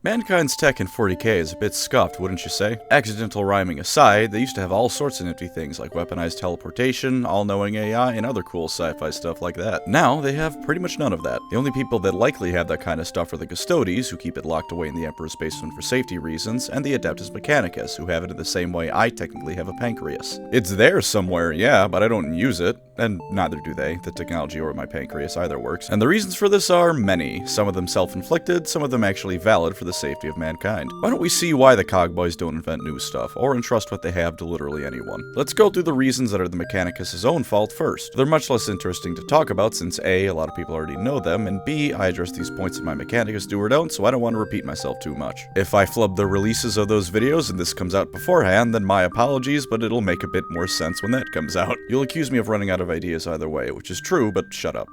Mankind's tech in 40k is a bit scuffed, wouldn't you say? Accidental rhyming aside, they used to have all sorts of nifty things like weaponized teleportation, all-knowing AI, and other cool sci-fi stuff like that. Now, they have pretty much none of that. The only people that likely have that kind of stuff are the Custodies, who keep it locked away in the Emperor's basement for safety reasons, and the Adeptus Mechanicus, who have it in the same way I technically have a pancreas. It's there somewhere, yeah, but I don't use it, and neither do they. The technology or my pancreas either works. And the reasons for this are many, some of them self-inflicted, some of them actually valid for the safety of mankind. Why don't we see why the Cogboys don't invent new stuff, or entrust what they have to literally anyone? Let's go through the reasons that are the Mechanicus' own fault first. They're much less interesting to talk about since A, a lot of people already know them, and B, I address these points in my Mechanicus do or don't, so I don't want to repeat myself too much. If I flub the releases of those videos and this comes out beforehand, then my apologies, but it'll make a bit more sense when that comes out. You'll accuse me of running out of ideas either way, which is true, but shut up.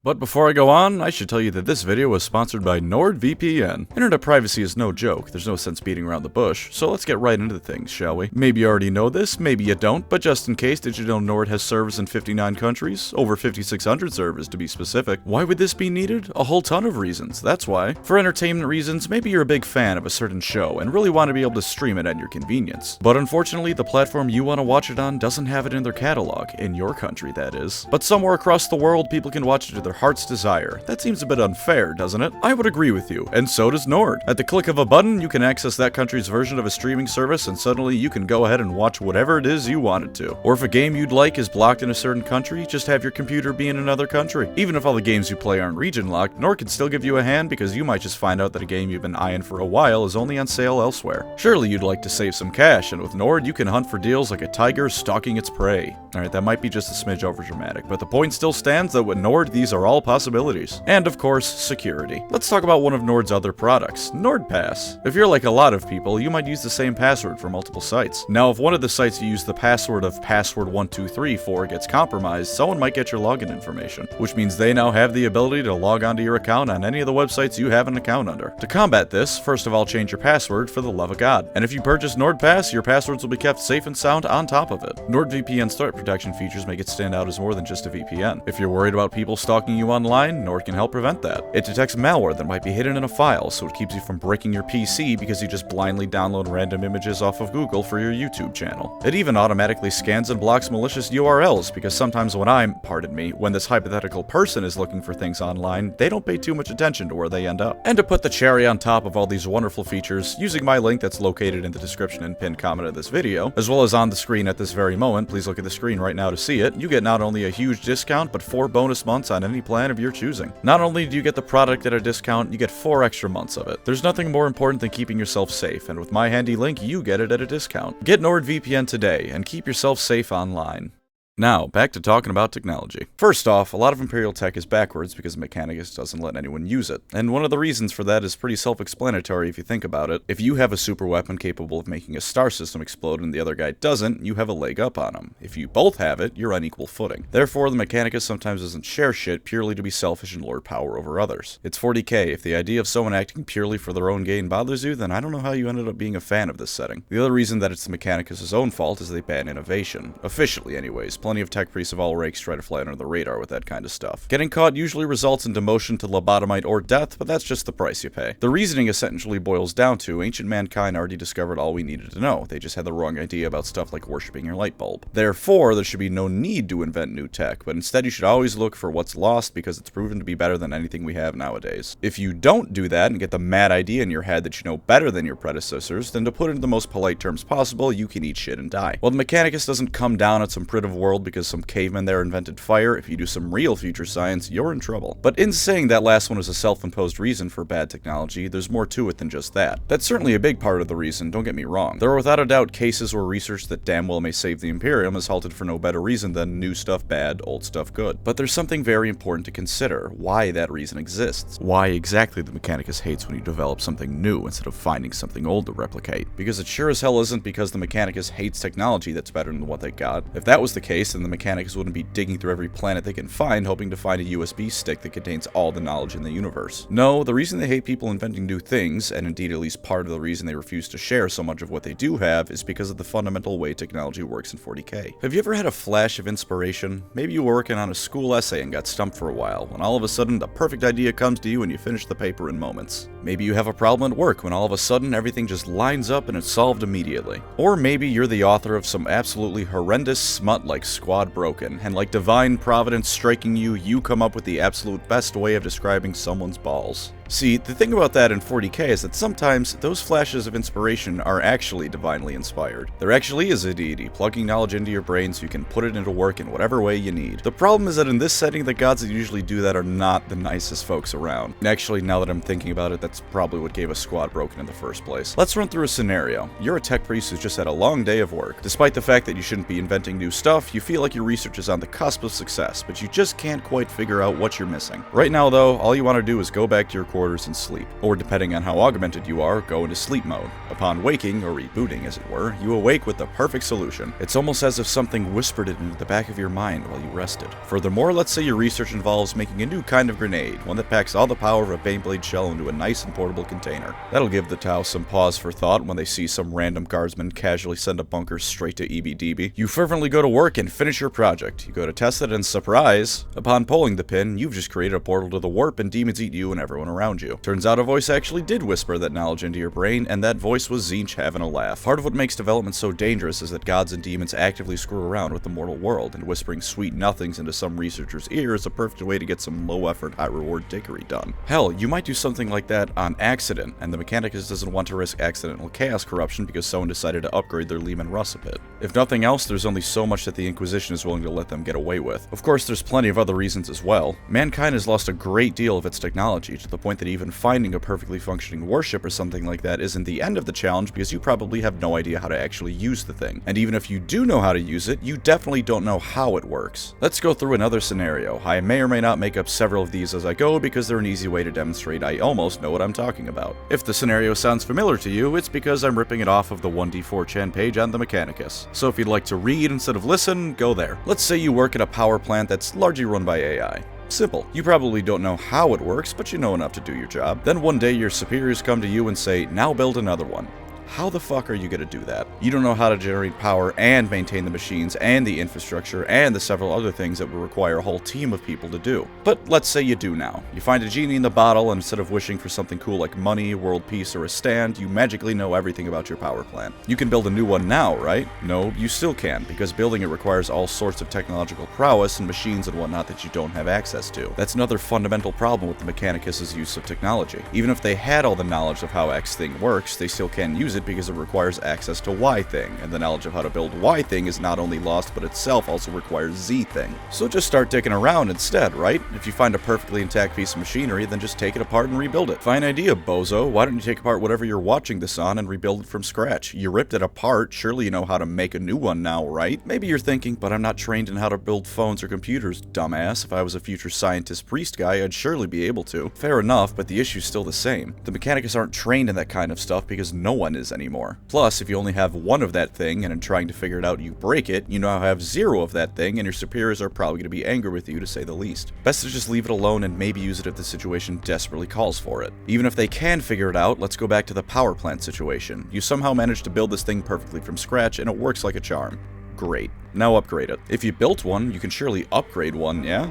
But before I go on, I should tell you that this video was sponsored by NordVPN. Internet privacy is no joke, there's no sense beating around the bush, so let's get right into things, shall we? Maybe you already know this, maybe you don't, but just in case, did you know Nord has servers in 59 countries? Over 5,600 servers to be specific. Why would this be needed? A whole ton of reasons, that's why. For entertainment reasons, maybe you're a big fan of a certain show and really want to be able to stream it at your convenience. But unfortunately, the platform you want to watch it on doesn't have it in their catalog, in your country that is. But somewhere across the world, people can watch it to their heart's desire. That seems a bit unfair, doesn't it? I would agree with you, and so does Nord. At the click of a button, you can access that country's version of a streaming service, and suddenly you can go ahead and watch whatever it is you wanted to. Or if a game you'd like is blocked in a certain country, just have your computer be in another country. Even if all the games you play aren't region locked, Nord can still give you a hand because you might just find out that a game you've been eyeing for a while is only on sale elsewhere. Surely you'd like to save some cash, and with Nord, you can hunt for deals like a tiger stalking its prey. Alright, that might be just a smidge overdramatic, but the point still stands that with Nord, these are all possibilities. And of course, security. Let's talk about one of Nord's other products, NordPass. If you're like a lot of people, you might use the same password for multiple sites. Now, if one of the sites you use the password of password123 for gets compromised, someone might get your login information, which means they now have the ability to log onto your account on any of the websites you have an account under. To combat this, first of all, change your password for the love of God. And if you purchase NordPass, your passwords will be kept safe and sound on top of it. NordVPN's threat protection features make it stand out as more than just a VPN. If you're worried about people stalking you online, Nord can help prevent that. It detects malware that might be hidden in a file, so it keeps you from breaking your PC because you just blindly download random images off of Google for your YouTube channel. It even automatically scans and blocks malicious URLs, because sometimes when this hypothetical person is looking for things online, they don't pay too much attention to where they end up. And to put the cherry on top of all these wonderful features, using my link that's located in the description and pinned comment of this video, as well as on the screen at this very moment, please look at the screen right now to see it, you get not only a huge discount, but 4 bonus months on any plan of your choosing. Not only do you get the product at a discount, you get 4 extra months of it. There's nothing more important than keeping yourself safe, and with my handy link, you get it at a discount. Get NordVPN today, and keep yourself safe online. Now, back to talking about technology. First off, a lot of Imperial tech is backwards because Mechanicus doesn't let anyone use it. And one of the reasons for that is pretty self-explanatory if you think about it. If you have a super weapon capable of making a star system explode and the other guy doesn't, you have a leg up on him. If you both have it, you're on equal footing. Therefore, the Mechanicus sometimes doesn't share shit purely to be selfish and lord power over others. It's 40k. If the idea of someone acting purely for their own gain bothers you, then I don't know how you ended up being a fan of this setting. The other reason that it's the Mechanicus' own fault is they ban innovation. Officially anyways. Plenty of tech priests of all ranks try to fly under the radar with that kind of stuff. Getting caught usually results in demotion to lobotomite or death, but that's just the price you pay. The reasoning essentially boils down to ancient mankind already discovered all we needed to know. They just had the wrong idea about stuff like worshipping your light bulb. Therefore, there should be no need to invent new tech, but instead you should always look for what's lost because it's proven to be better than anything we have nowadays. If you don't do that and get the mad idea in your head that you know better than your predecessors, then to put it in the most polite terms possible, you can eat shit and die. Well, the Mechanicus doesn't come down at some primitive world because some cavemen there invented fire. If you do some real future science, you're in trouble. But in saying that last one is a self-imposed reason for bad technology, there's more to it than just that. That's certainly a big part of the reason, don't get me wrong. There are without a doubt cases where research that damn well may save the Imperium is halted for no better reason than new stuff bad, old stuff good. But there's something very important to consider, why that reason exists. Why exactly the Mechanicus hates when you develop something new instead of finding something old to replicate. Because it sure as hell isn't because the Mechanicus hates technology that's better than what they got. If that was the case, then the Mechanicus wouldn't be digging through every planet they can find hoping to find a USB stick that contains all the knowledge in the universe. No, the reason they hate people inventing new things, and indeed at least part of the reason they refuse to share so much of what they do have, is because of the fundamental way technology works in 40k. Have you ever had a flash of inspiration? Maybe you were working on a school essay and got stumped for a while, when all of a sudden the perfect idea comes to you and you finish the paper in moments. Maybe you have a problem at work when all of a sudden everything just lines up and it's solved immediately. Or maybe you're the author of some absolutely horrendous smut like Squad Broken, and like divine providence striking you, you come up with the absolute best way of describing someone's balls. See, the thing about that in 40k is that sometimes those flashes of inspiration are actually divinely inspired. There actually is a deity plugging knowledge into your brain so you can put it into work in whatever way you need. The problem is that in this setting, the gods that usually do that are not the nicest folks around. Actually, now that I'm thinking about it, that's probably what gave us Squad Broken in the first place. Let's run through a scenario. You're a tech priest who's just had a long day of work. Despite the fact that you shouldn't be inventing new stuff, you feel like your research is on the cusp of success, but you just can't quite figure out what you're missing. Right now though, all you want to do is go back to your quarters and sleep. Or depending on how augmented you are, go into sleep mode. Upon waking, or rebooting as it were, you awake with the perfect solution. It's almost as if something whispered it into the back of your mind while you rested. Furthermore, let's say your research involves making a new kind of grenade, one that packs all the power of a Baneblade shell into a nice and portable container. That'll give the Tau some pause for thought when they see some random guardsman casually send a bunker straight to EBDB. You fervently go to work and finish your project. You go to test it and surprise! Upon pulling the pin, you've just created a portal to the warp and demons eat you and everyone around you. Turns out a voice actually did whisper that knowledge into your brain, and that voice was Tzeentch having a laugh. Part of what makes development so dangerous is that gods and demons actively screw around with the mortal world, and whispering sweet nothings into some researcher's ear is a perfect way to get some low-effort, high-reward dickery done. Hell, you might do something like that on accident, and the Mechanicus doesn't want to risk accidental chaos corruption because someone decided to upgrade their Lehman Russipit. If nothing else, there's only so much that the Inquisition is willing to let them get away with. Of course, there's plenty of other reasons as well. Mankind has lost a great deal of its technology, to the point that even finding a perfectly functioning warship or something like that isn't the end of the challenge because you probably have no idea how to actually use the thing. And even if you do know how to use it, you definitely don't know how it works. Let's go through another scenario. I may or may not make up several of these as I go because they're an easy way to demonstrate I almost know what I'm talking about. If the scenario sounds familiar to you, it's because I'm ripping it off of the 1d4chan page on the Mechanicus. So if you'd like to read instead of listen, go there. Let's say you work at a power plant that's largely run by AI. Simple. You probably don't know how it works, but you know enough to do your job. Then one day your superiors come to you and say, now build another one. How the fuck are you going to do that? You don't know how to generate power and maintain the machines and the infrastructure and the several other things that would require a whole team of people to do. But let's say you do now. You find a genie in the bottle, and instead of wishing for something cool like money, world peace, or a stand, you magically know everything about your power plant. You can build a new one now, right? No, you still can, because building it requires all sorts of technological prowess and machines and whatnot that you don't have access to. That's another fundamental problem with the Mechanicus' use of technology. Even if they had all the knowledge of how X thing works, they still can't use it because it requires access to Y thing, and the knowledge of how to build Y thing is not only lost, but itself also requires Z thing. So just start dicking around instead, right? If you find a perfectly intact piece of machinery, then just take it apart and rebuild it. Fine idea, bozo. Why don't you take apart whatever you're watching this on and rebuild it from scratch? You ripped it apart, surely you know how to make a new one now, right? Maybe you're thinking, but I'm not trained in how to build phones or computers, dumbass. If I was a future scientist priest guy, I'd surely be able to. Fair enough, but the issue's still the same. The Mechanicus aren't trained in that kind of stuff because no one is anymore. Plus, if you only have one of that thing, and in trying to figure it out you break it, you now have zero of that thing, and your superiors are probably going to be angry with you, to say the least. Best to just leave it alone and maybe use it if the situation desperately calls for it. Even if they can figure it out, let's go back to the power plant situation. You somehow managed to build this thing perfectly from scratch, and it works like a charm. Great. Now upgrade it. If you built one, you can surely upgrade one, yeah?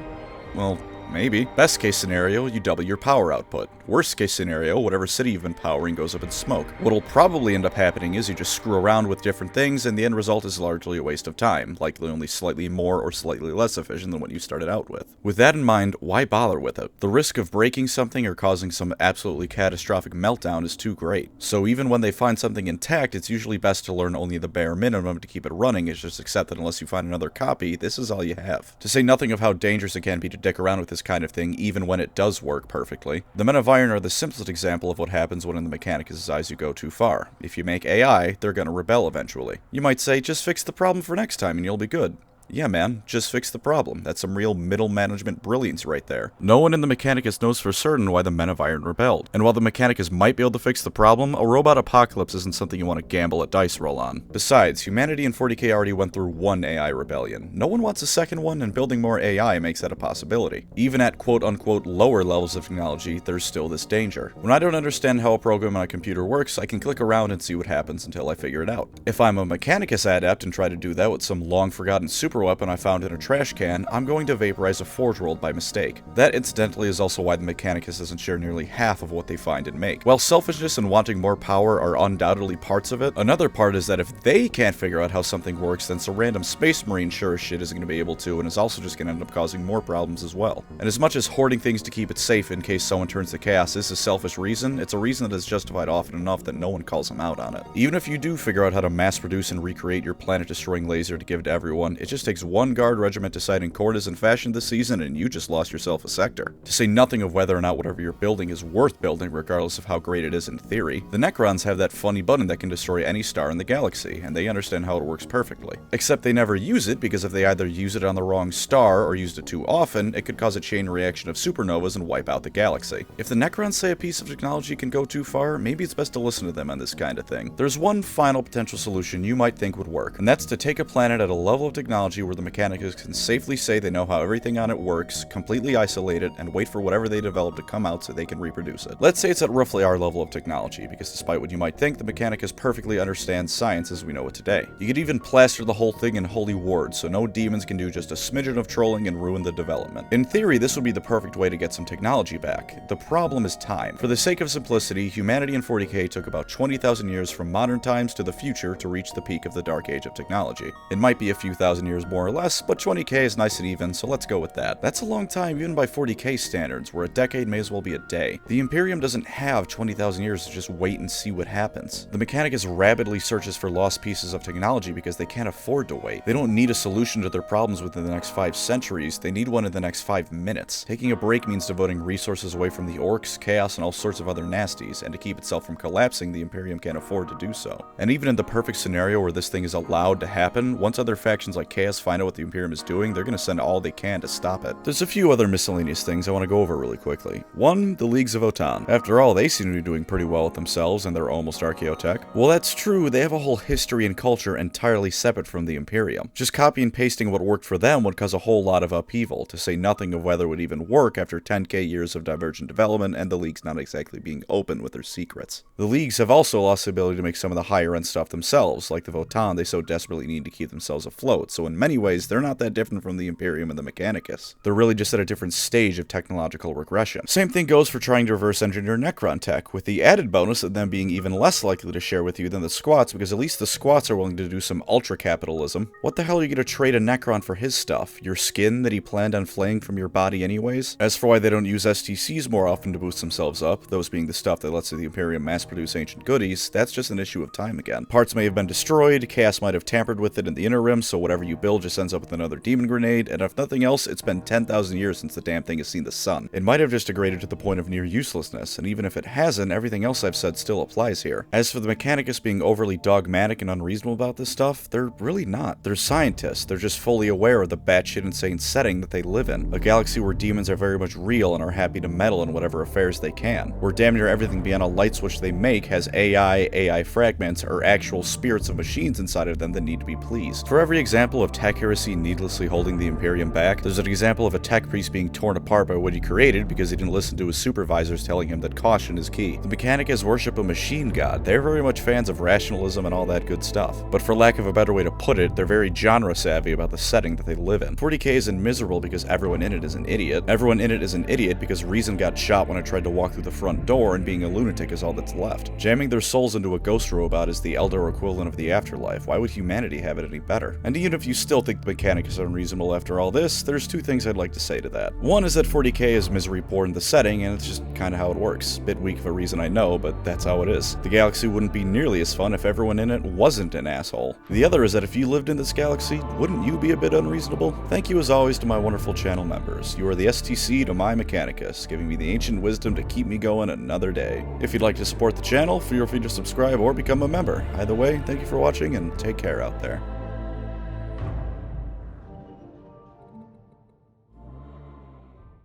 Well, maybe. Best case scenario, you double your power output. Worst case scenario, whatever city you've been powering goes up in smoke. What'll probably end up happening is you just screw around with different things, and the end result is largely a waste of time, likely only slightly more or slightly less efficient than what you started out with. With that in mind, why bother with it? The risk of breaking something or causing some absolutely catastrophic meltdown is too great. So even when they find something intact, it's usually best to learn only the bare minimum to keep it running. It's just accept that unless you find another copy, this is all you have. To say nothing of how dangerous it can be to dick around with this kind of thing, even when it does work perfectly. The Men of Iron are the simplest example of what happens when in the Mechanicus' eyes you go too far. If you make AI, they're gonna rebel eventually. You might say, just fix the problem for next time and you'll be good. Yeah, man, just fix the problem. That's some real middle management brilliance right there. No one in the Mechanicus knows for certain why the Men of Iron rebelled. And while the Mechanicus might be able to fix the problem, a robot apocalypse isn't something you want to gamble a dice roll on. Besides, humanity in 40k already went through one AI rebellion. No one wants a second one, and building more AI makes that a possibility. Even at quote-unquote lower levels of technology, there's still this danger. When I don't understand how a program on a computer works, I can click around and see what happens until I figure it out. If I'm a Mechanicus adept and try to do that with some long-forgotten super super weapon I found in a trash can, I'm going to vaporize a Forge World by mistake. That, incidentally, is also why the Mechanicus doesn't share nearly half of what they find and make. While selfishness and wanting more power are undoubtedly parts of it, another part is that if they can't figure out how something works, then some random space marine sure as shit isn't going to be able to, and is also just going to end up causing more problems as well. And as much as hoarding things to keep it safe in case someone turns to chaos is a selfish reason, it's a reason that is justified often enough that no one calls them out on it. Even if you do figure out how to mass produce and recreate your planet-destroying laser to give to everyone, it just takes one guard regiment deciding Cord isn't fashioned this season and you just lost yourself a sector. To say nothing of whether or not whatever you're building is worth building regardless of how great it is in theory. The Necrons have that funny button that can destroy any star in the galaxy, and they understand how it works perfectly. Except they never use it because if they either use it on the wrong star or used it too often, it could cause a chain reaction of supernovas and wipe out the galaxy. If the Necrons say a piece of technology can go too far, maybe it's best to listen to them on this kind of thing. There's one final potential solution you might think would work, and that's to take a planet at a level of technology where the Mechanicus can safely say they know how everything on it works, completely isolate it, and wait for whatever they develop to come out so they can reproduce it. Let's say it's at roughly our level of technology, because despite what you might think, the Mechanicus perfectly understands science as we know it today. You could even plaster the whole thing in holy wards, so no demons can do just a smidgen of trolling and ruin the development. In theory, this would be the perfect way to get some technology back. The problem is time. For the sake of simplicity, humanity in 40k took about 20,000 years from modern times to the future to reach the peak of the Dark Age of technology. It might be a few thousand years more or less, but 20k is nice and even, so let's go with that. That's a long time even by 40k standards, where a decade may as well be a day. The Imperium doesn't have 20,000 years to just wait and see what happens. The Mechanicus rapidly searches for lost pieces of technology because they can't afford to wait. They don't need a solution to their problems within the next 5 centuries, they need one in the next 5 minutes. Taking a break means devoting resources away from the orcs, chaos, and all sorts of other nasties, and to keep itself from collapsing, the Imperium can't afford to do so. And even in the perfect scenario where this thing is allowed to happen, once other factions like Chaos find out what the Imperium is doing, they're going to send all they can to stop it. There's a few other miscellaneous things I want to go over really quickly. One, the Leagues of Otan. After all, they seem to be doing pretty well with themselves and their almost archaeotech. Well, that's true, they have a whole history and culture entirely separate from the Imperium. Just copy and pasting what worked for them would cause a whole lot of upheaval, to say nothing of whether it would even work after 10k years of divergent development and the Leagues not exactly being open with their secrets. The Leagues have also lost the ability to make some of the higher end stuff themselves, like the Votan they so desperately need to keep themselves afloat, so in many ways they're not that different from the Imperium and the Mechanicus. They're really just at a different stage of technological regression. Same thing goes for trying to reverse engineer Necron tech, with the added bonus of them being even less likely to share with you than the Squats, because at least the Squats are willing to do some ultra capitalism. What the hell are you gonna trade a Necron for his stuff? Your skin that he planned on flaying from your body anyways? As for why they don't use STCs more often to boost themselves up, those being the stuff that lets the Imperium mass produce ancient goodies, that's just an issue of time again. Parts may have been destroyed, Chaos might have tampered with it in the interim, so whatever you build just ends up with another demon grenade, and if nothing else, it's been 10,000 years since the damn thing has seen the sun. It might have just degraded to the point of near uselessness, and even if it hasn't, everything else I've said still applies here. As for the Mechanicus being overly dogmatic and unreasonable about this stuff, they're really not. They're scientists, they're just fully aware of the batshit insane setting that they live in. A galaxy where demons are very much real and are happy to meddle in whatever affairs they can. Where damn near everything beyond a light switch they make has AI fragments, or actual spirits of machines inside of them that need to be pleased. For every example of tech heresy needlessly holding the Imperium back, there's an example of a tech priest being torn apart by what he created because he didn't listen to his supervisors telling him that caution is key. The Mechanicus worship a machine god. They're very much fans of rationalism and all that good stuff. But for lack of a better way to put it, they're very genre savvy about the setting that they live in. 40k isn't miserable because everyone in it is an idiot. Everyone in it is an idiot because reason got shot when it tried to walk through the front door, and being a lunatic is all that's left. Jamming their souls into a ghost robot is the elder equivalent of the afterlife. Why would humanity have it any better? And even if you still think the Mechanicus is unreasonable after all this, there's two things I'd like to say to that. One is that 40k is misery porn in the setting, and it's just kinda how it works. Bit weak of a reason I know, but that's how it is. The galaxy wouldn't be nearly as fun if everyone in it wasn't an asshole. The other is that if you lived in this galaxy, wouldn't you be a bit unreasonable? Thank you as always to my wonderful channel members. You are the STC to my Mechanicus, giving me the ancient wisdom to keep me going another day. If you'd like to support the channel, feel free to subscribe or become a member. Either way, thank you for watching and take care out there.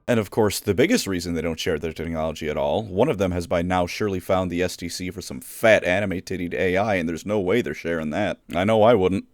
And of course, the biggest reason they don't share their technology at all, one of them has by now surely found the STC for some fat anime-tittied AI, and there's no way they're sharing that. I know I wouldn't.